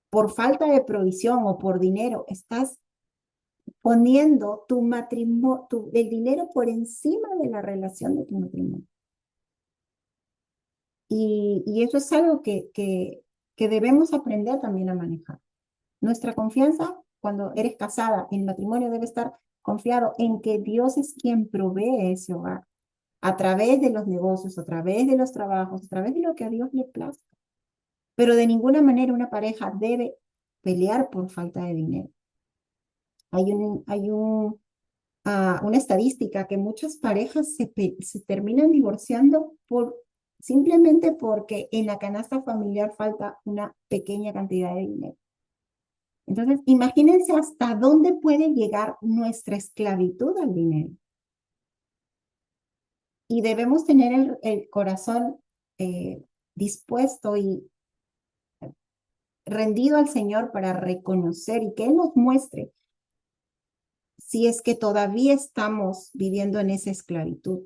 por falta de provisión o por dinero, estás poniendo el dinero por encima de la relación de tu matrimonio. Y eso es algo que debemos aprender también a manejar. Nuestra confianza, cuando eres casada, en matrimonio debe estar confiado en que Dios es quien provee ese hogar, a través de los negocios, a través de los trabajos, a través de lo que a Dios le plazca. Pero de ninguna manera una pareja debe pelear por falta de dinero. Una estadística que muchas parejas se terminan divorciando simplemente porque en la canasta familiar falta una pequeña cantidad de dinero. Entonces, imagínense hasta dónde puede llegar nuestra esclavitud al dinero. Y debemos tener el corazón dispuesto y rendido al Señor para reconocer y que Él nos muestre si es que todavía estamos viviendo en esa esclavitud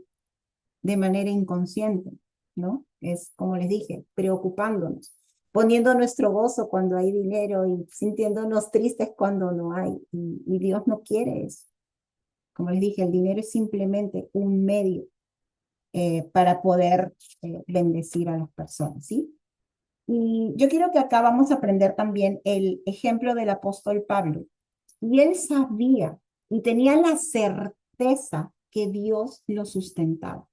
de manera inconsciente, ¿no? Es, como les dije, preocupándonos, poniendo nuestro gozo cuando hay dinero y sintiéndonos tristes cuando no hay. Y Dios no quiere eso. Como les dije, el dinero es simplemente un medio para poder bendecir a las personas, ¿sí? Y yo quiero que acá vamos a aprender también el ejemplo del apóstol Pablo. Y él sabía y tenía la certeza que Dios lo sustentaba.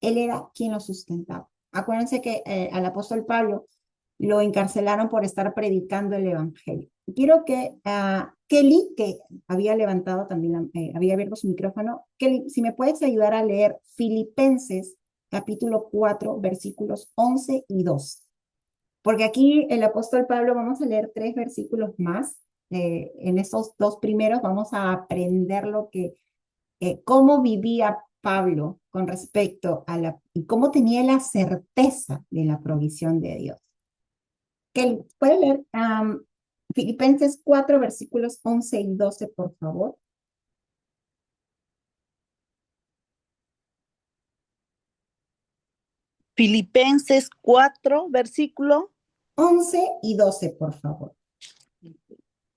Él era quien lo sustentaba. Acuérdense que al apóstol Pablo lo encarcelaron por estar predicando el evangelio. Quiero que Kelly, que había levantado también, había abierto su micrófono, Kelly, si me puedes ayudar a leer Filipenses capítulo 4, versículos 11 y 12. Porque aquí el apóstol Pablo, vamos a leer 3 versículos más. En esos 2 primeros vamos a aprender cómo vivía Pablo con respecto y cómo tenía la certeza de la provisión de Dios. Kelly, ¿puede leer Filipenses 4, versículos 11 y 12, por favor? Filipenses 4, versículo 11 y 12, por favor.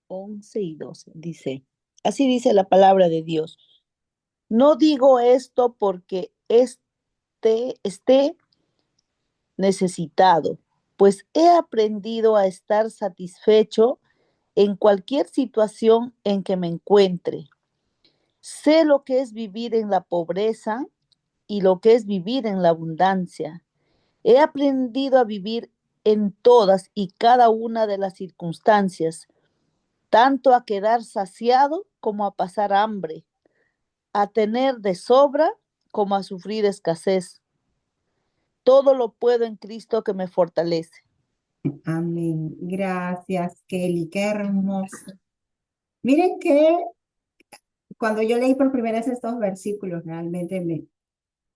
11 y 12. Dice, así dice la palabra de Dios. No digo esto porque esté necesitado, pues he aprendido a estar satisfecho en cualquier situación en que me encuentre. Sé lo que es vivir en la pobreza y lo que es vivir en la abundancia. He aprendido a vivir en todas y cada una de las circunstancias, tanto a quedar saciado como a pasar hambre, a tener de sobra como a sufrir escasez. Todo lo puedo en Cristo que me fortalece. Amén. Gracias, Kelly. Qué hermoso. Miren que cuando yo leí por primera vez estos versículos, realmente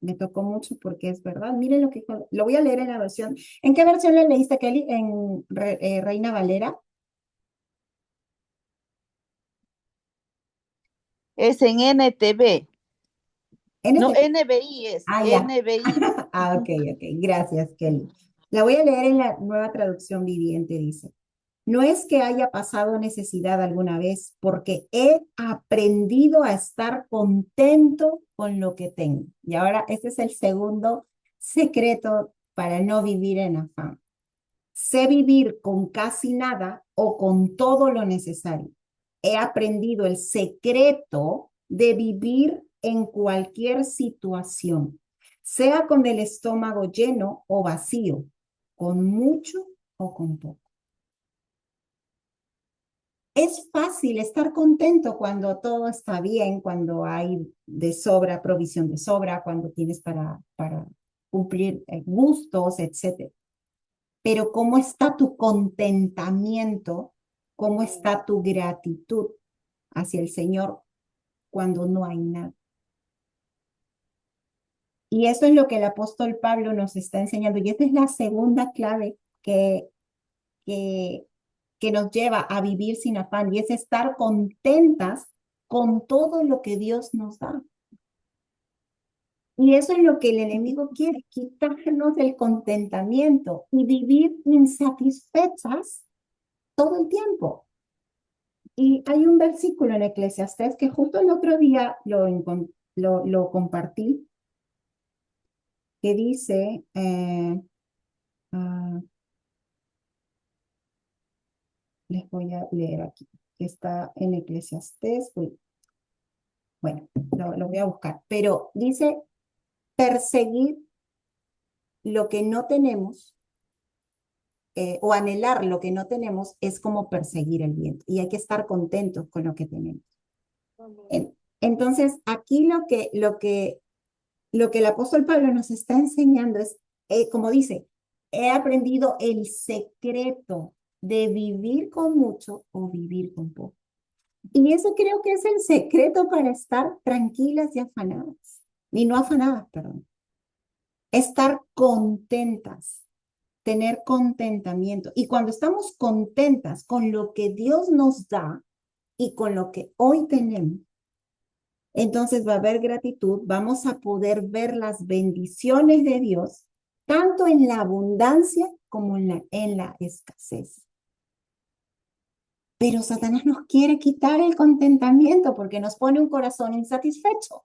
me tocó mucho porque es verdad. Miren lo voy a leer en la versión. ¿En qué versión le leíste, Kelly? ¿En Reina Valera? Es en NTV. No, NTV. NBI es. Ah, ya. NBI. Ok, ok. Gracias, Kelly. La voy a leer en la nueva traducción viviente, dice. No es que haya pasado necesidad alguna vez, porque he aprendido a estar contento con lo que tengo. Y ahora, este es el segundo secreto para no vivir en afán. Sé vivir con casi nada o con todo lo necesario. He aprendido el secreto de vivir en cualquier situación, sea con el estómago lleno o vacío, con mucho o con poco. Es fácil estar contento cuando todo está bien, cuando hay de sobra, provisión de sobra, cuando tienes para cumplir gustos, etc. Pero ¿cómo está tu contentamiento? ¿Cómo está tu gratitud hacia el Señor cuando no hay nada? Y eso es lo que el apóstol Pablo nos está enseñando. Y esta es la segunda clave que, que nos lleva a vivir sin afán, y es estar contentas con todo lo que Dios nos da. Y eso es lo que el enemigo quiere, quitarnos el contentamiento y vivir insatisfechas todo el tiempo. Y hay un versículo en Eclesiastés que justo el otro día lo compartí, que dice, les voy a leer aquí, que está en Eclesiastés. Bueno, lo voy a buscar, pero dice, perseguir lo que no tenemos o anhelar lo que no tenemos es como perseguir el viento, y hay que estar contentos con lo que tenemos. Entonces, aquí lo que el apóstol Pablo nos está enseñando es, como dice, he aprendido el secreto de vivir con mucho o vivir con poco. Y eso creo que es el secreto para estar tranquilas y afanadas. Y no afanadas, perdón. Estar contentas, tener contentamiento. Y cuando estamos contentas con lo que Dios nos da y con lo que hoy tenemos, entonces va a haber gratitud, vamos a poder ver las bendiciones de Dios, tanto en la abundancia como en la escasez. Pero Satanás nos quiere quitar el contentamiento porque nos pone un corazón insatisfecho.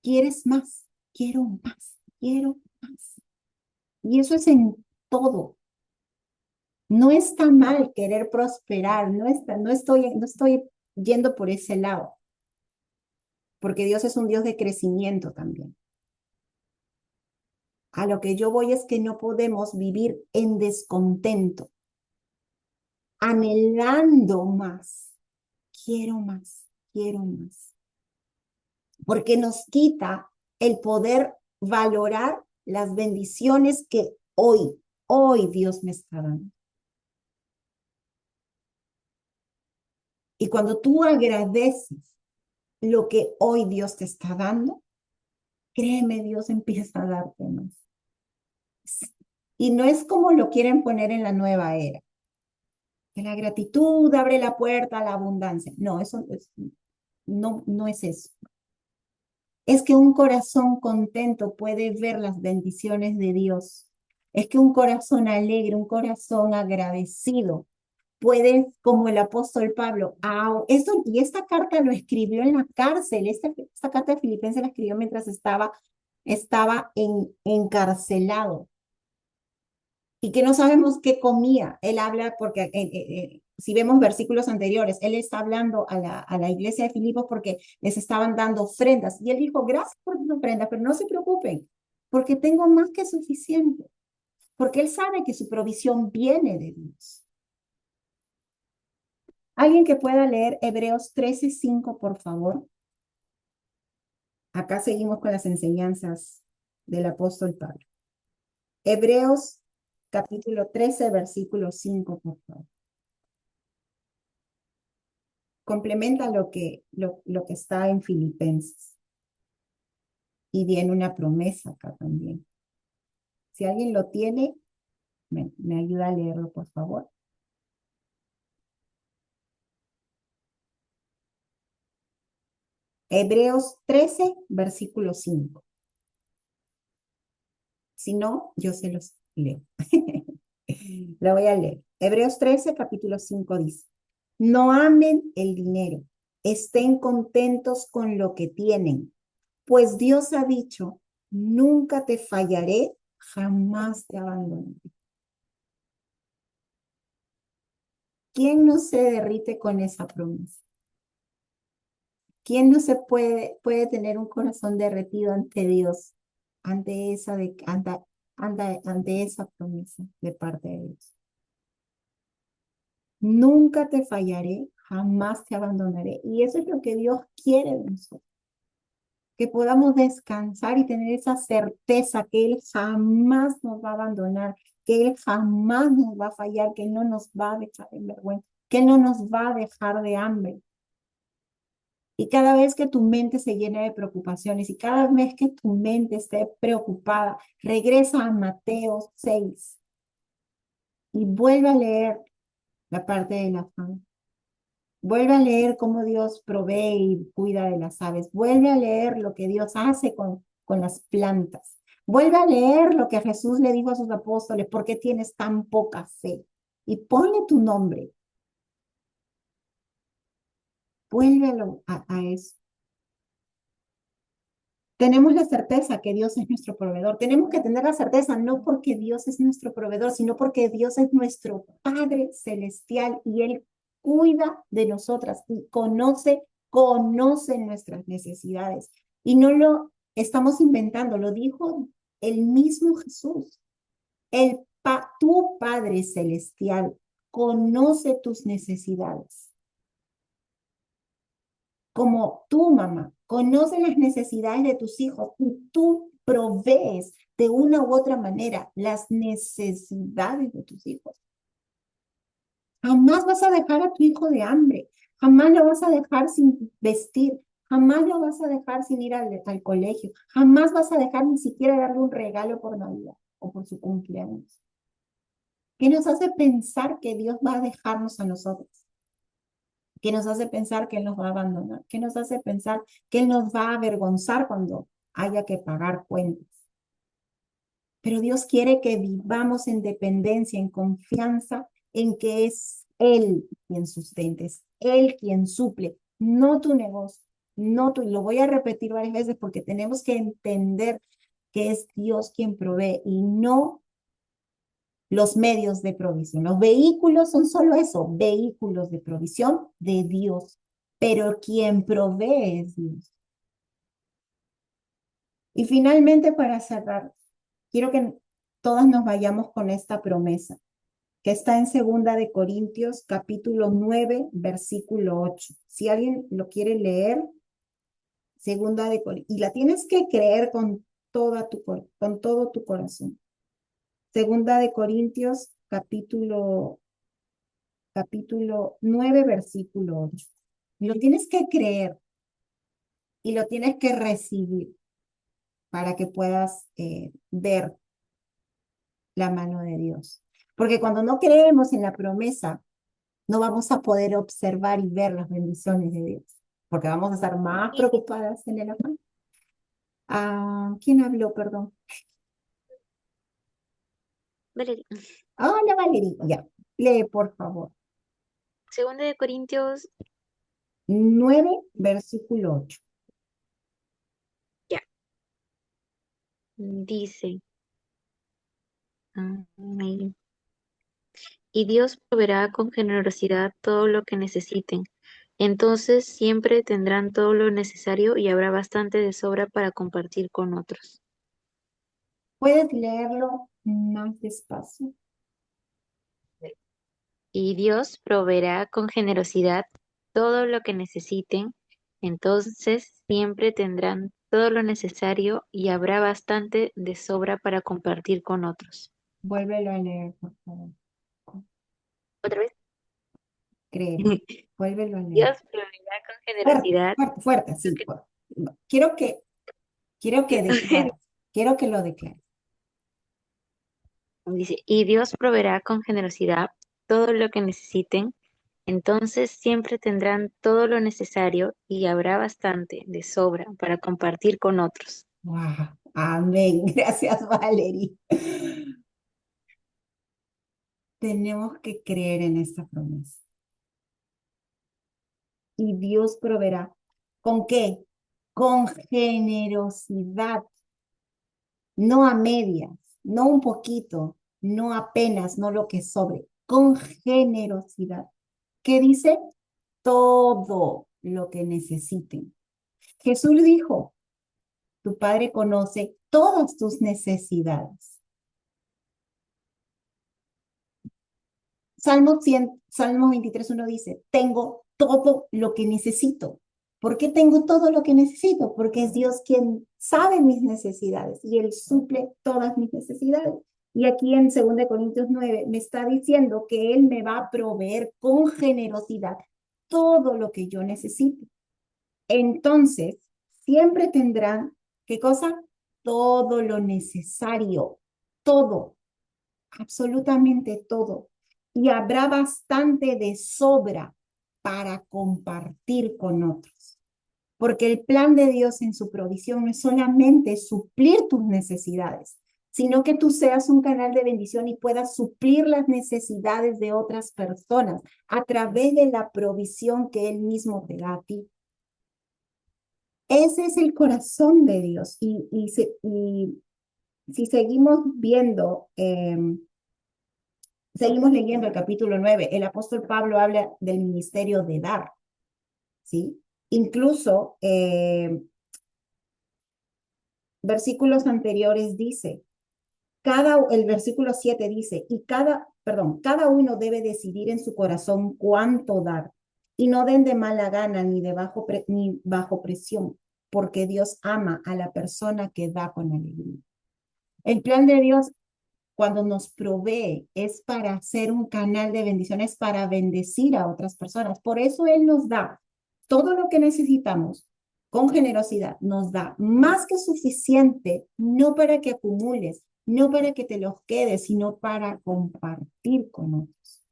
¿Quieres más? Quiero más, quiero más. Y eso es en todo. No está mal querer prosperar, no estoy yendo por ese lado, porque Dios es un Dios de crecimiento también. A lo que yo voy es que no podemos vivir en descontento, anhelando más. Quiero más. Porque nos quita el poder valorar las bendiciones que hoy Dios me está dando. Y cuando tú agradeces lo que hoy Dios te está dando, créeme, Dios empieza a darte más. Y no es como lo quieren poner en la nueva era. Que la gratitud abre la puerta a la abundancia. No, no es eso. Es que un corazón contento puede ver las bendiciones de Dios. Es que un corazón alegre, un corazón agradecido, puede, como el apóstol Pablo, y esta carta lo escribió en la cárcel, esta carta de Filipenses la escribió mientras estaba encarcelado y que no sabemos qué comía. Él habla, porque si vemos versículos anteriores, él está hablando a la iglesia de Filipos porque les estaban dando ofrendas. Y él dijo, gracias por tus ofrendas, pero no se preocupen, porque tengo más que suficiente. Porque él sabe que su provisión viene de Dios. Alguien que pueda leer Hebreos 13:5, por favor. Acá seguimos con las enseñanzas del apóstol Pablo. Hebreos capítulo 13, versículo 5, por favor. Complementa lo que está en Filipenses. Y viene una promesa acá también. Si alguien lo tiene, me ayuda a leerlo, por favor. Hebreos 13, versículo 5. Si no, yo se los leo. Lo voy a leer. Hebreos 13, capítulo 5 dice, no amen el dinero, estén contentos con lo que tienen, pues Dios ha dicho, nunca te fallaré, jamás te abandonaré. ¿Quién no se derrite con esa promesa? ¿Quién no se puede tener un corazón derretido ante Dios, ante esa promesa de parte de Dios? Nunca te fallaré, jamás te abandonaré. Y eso es lo que Dios quiere de nosotros. Que podamos descansar y tener esa certeza que Él jamás nos va a abandonar, que Él jamás nos va a fallar, que Él no nos va a dejar en vergüenza, que Él no nos va a dejar de hambre. Y cada vez que tu mente se llena de preocupaciones y cada vez que tu mente esté preocupada, regresa a Mateo 6 y vuelve a leer la parte del afán. Vuelve a leer cómo Dios provee y cuida de las aves. Vuelve a leer lo que Dios hace con las plantas. Vuelve a leer lo que Jesús le dijo a sus apóstoles, ¿por qué tienes tan poca fe? Y ponle tu nombre. Vuélvelo a eso. Tenemos la certeza que Dios es nuestro proveedor. Tenemos que tener la certeza no porque Dios es nuestro proveedor, sino porque Dios es nuestro Padre celestial y Él cuida de nosotras y conoce nuestras necesidades. Y no lo estamos inventando, lo dijo el mismo Jesús. Tu Padre celestial conoce tus necesidades. Como tu mamá conoce las necesidades de tus hijos y tú provees de una u otra manera las necesidades de tus hijos. Jamás vas a dejar a tu hijo de hambre, jamás lo vas a dejar sin vestir, jamás lo vas a dejar sin ir al colegio, jamás vas a dejar ni siquiera darle un regalo por Navidad o por su cumpleaños. ¿Qué nos hace pensar que Dios va a dejarnos a nosotros? ¿Qué nos hace pensar que Él nos va a abandonar? ¿Qué nos hace pensar que Él nos va a avergonzar cuando haya que pagar cuentas? Pero Dios quiere que vivamos en dependencia, en confianza, en que es Él quien sustenta, es Él quien suple, no tu negocio, no tu, y lo voy a repetir varias veces porque tenemos que entender que es Dios quien provee y no los medios de provisión. Los vehículos son solo eso, vehículos de provisión de Dios, pero quien provee es Dios. Y finalmente, para cerrar, quiero que todas nos vayamos con esta promesa, que está en 2 Corintios, capítulo 9, versículo 8. Si alguien lo quiere leer, 2 Corintios, y la tienes que creer con con todo tu corazón. 2 Corintios, capítulo 9, versículo 8. Lo tienes que creer y lo tienes que recibir para que puedas ver la mano de Dios. Porque cuando no creemos en la promesa, no vamos a poder observar y ver las bendiciones de Dios, porque vamos a estar más preocupadas en el afán. ¿Quién habló? Perdón. Valeria. Hola, Valeria. Ya, lee, por favor. 2 Corintios, 9, versículo 8. ya, dice, ahí, y Dios proveerá con generosidad todo lo que necesiten. Entonces siempre tendrán todo lo necesario y habrá bastante de sobra para compartir con otros. ¿Puedes leerlo más despacio? Y Dios proveerá con generosidad todo lo que necesiten. Entonces siempre tendrán todo lo necesario y habrá bastante de sobra para compartir con otros. Vuélvelo a leer, por favor. Otra vez. Créeme. Vuélvelo a leer. Dios proveerá con generosidad. Fuerte, fuerte, sí. Fuerte. Quiero que declares. Quiero que lo declares. Dice, y Dios proveerá con generosidad todo lo que necesiten, entonces siempre tendrán todo lo necesario y habrá bastante de sobra para compartir con otros. Wow. Amén. Gracias, Valerie. Tenemos que creer en esta promesa. Y Dios proveerá. ¿Con qué? Con generosidad. No a medias, no un poquito, no apenas, no lo que sobre. Con generosidad. ¿Qué dice? Todo lo que necesiten. Jesús dijo, tu Padre conoce todas tus necesidades. Salmo 23:1 dice, tengo todo lo que necesito. ¿Por qué tengo todo lo que necesito? Porque es Dios quien sabe mis necesidades y Él suple todas mis necesidades. Y aquí en 2 Corintios 9 me está diciendo que Él me va a proveer con generosidad todo lo que yo necesito. Entonces, siempre tendrán, ¿qué cosa? Todo lo necesario, todo, absolutamente todo. Y habrá bastante de sobra para compartir con otros. Porque el plan de Dios en su provisión no es solamente suplir tus necesidades, sino que tú seas un canal de bendición y puedas suplir las necesidades de otras personas a través de la provisión que Él mismo te da a ti. Ese es el corazón de Dios. Y si seguimos viendo, seguimos leyendo el capítulo 9, el apóstol Pablo habla del ministerio de dar, ¿sí? Incluso versículos anteriores dice, el versículo 7 dice, cada uno debe decidir en su corazón cuánto dar, y no den de mala gana ni bajo presión, porque Dios ama a la persona que da con alegría. El plan de Dios cuando nos provee es para ser un canal de bendiciones, para bendecir a otras personas. Por eso Él nos da todo lo que necesitamos con generosidad. Nos da más que suficiente, no para que acumules, no para que te los quedes, sino para compartir con otros.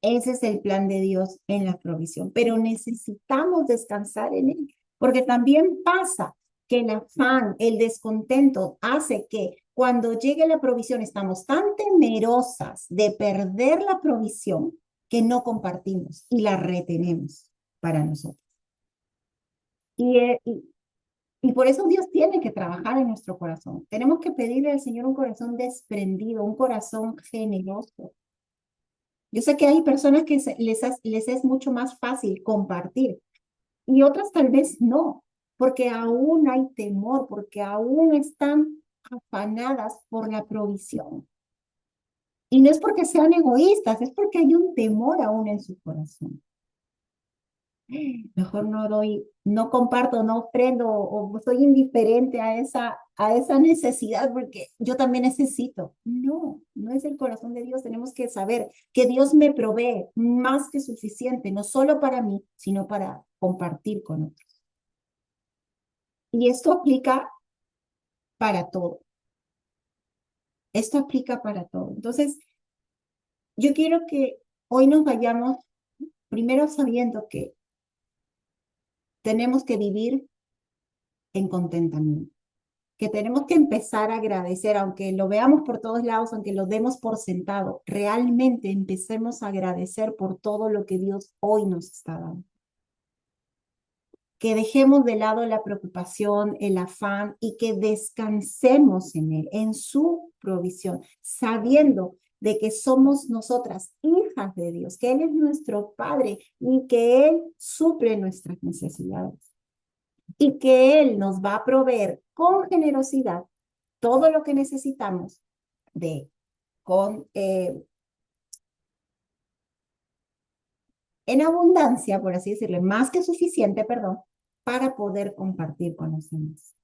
Ese es el plan de Dios en la provisión, pero necesitamos descansar en Él, porque también pasa que el afán, el descontento hace que cuando llegue la provisión estamos tan temerosas de perder la provisión que no compartimos y la retenemos para nosotros. Y por eso Dios tiene que trabajar en nuestro corazón. Tenemos que pedirle al Señor un corazón desprendido, un corazón generoso. Yo sé que hay personas que les es mucho más fácil compartir y otras tal vez no, porque aún hay temor, porque aún están afanadas por la provisión. Y no es porque sean egoístas, es porque hay un temor aún en su corazón. Mejor no doy, no comparto, no ofrendo o soy indiferente a esa necesidad porque yo también necesito. No, no es el corazón de Dios. Tenemos que saber que Dios me provee más que suficiente, no solo para mí, sino para compartir con otros. Y esto aplica para todo. Esto aplica para todo. Entonces, yo quiero que hoy nos vayamos primero sabiendo que tenemos que vivir en contentamiento, que tenemos que empezar a agradecer, aunque lo veamos por todos lados, aunque lo demos por sentado, realmente empecemos a agradecer por todo lo que Dios hoy nos está dando. Que dejemos de lado la preocupación, el afán y que descansemos en Él, en su provisión, sabiendo de que somos nosotras hijas de Dios, que Él es nuestro Padre y que Él suple nuestras necesidades y que Él nos va a proveer con generosidad todo lo que necesitamos en abundancia, por así decirlo, más que suficiente, perdón, para poder compartir con los demás.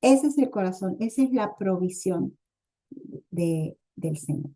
Ese es el corazón, esa es la provisión del Señor.